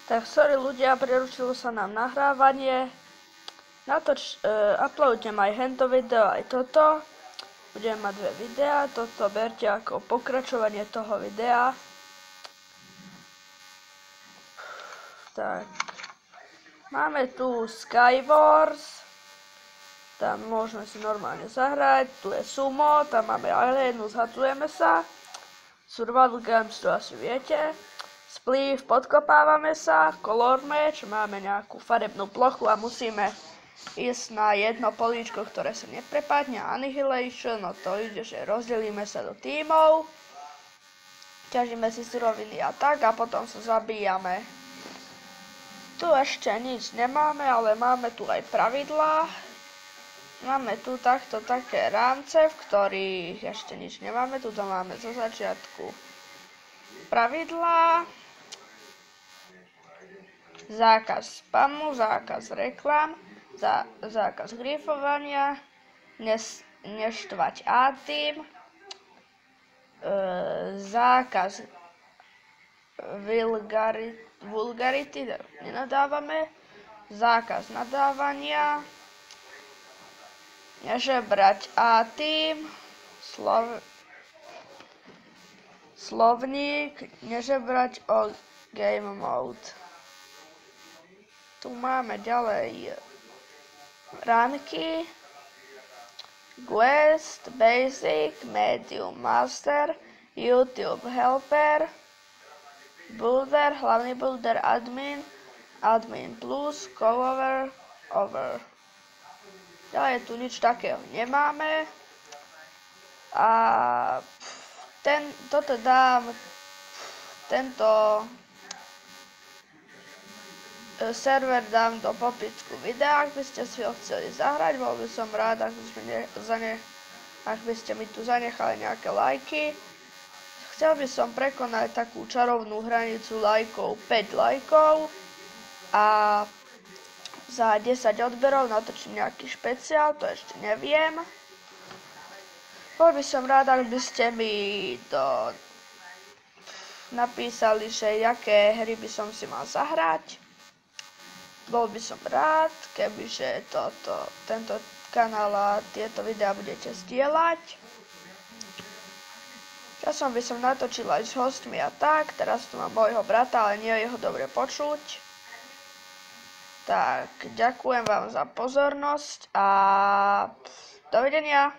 Tak sorry ľudia, prerušilo sa nám nahrávanie. Uploadnem aj hento video, aj toto. Budeme mať dve videá, toto berte ako pokračovanie toho videa. Tak. Máme tu Skywars. Tam môžeme si normálne zahrať. Tu je Sumo, tam máme Alienu, zhadzujeme sa. Survival Games, to asi viete. Spliff, podkopávame sa. Color Match, máme nejakú farebnú plochu a musíme ísť na jedno políčko, ktoré sa neprepadne. Annihilation, no to ide, že rozdelíme sa do tímov. Ťažíme si suroviny a tak a potom sa zabíjame. Tu ešte nič nemáme, ale máme tu aj pravidlá. Máme tu takto také rámce, v ktorých ešte nič nemáme. Tuto máme zo začiatku pravidlá. Zákaz spamu, zákaz reklam, zákaz grifovania, neštvať A-team, zákaz vulgarity, nenadávame, zákaz nadávania, nežebrať A-team, slovník, nežebrať o game mode. Tu máme ďalej ranky, quest, basic, medium, master, YouTube helper, builder, hlavný builder, admin, admin plus, cover, over. Ďalej tu nič takého nemáme. A toto dám, tento server dám do popisku videa, ak by ste si ho chceli zahrať. Bol by som rád, ak by ste mi tu zanechali nejaké lajky. Chcel by som prekonať takú čarovnú hranicu lajkov, 5 lajkov a za 10 odberov natočím nejaký špeciál, to ešte neviem. Bol by som rád, ak by ste mi napísali, že jaké hry by som si mal zahrať. Bol by som rád, kebyže tento kanál a tieto videá budete zdieľať. Časom by som natočil aj s hostmi a tak, teraz tu mám môjho brata, ale nie je ho dobre počuť. Tak, ďakujem vám za pozornosť a dovidenia.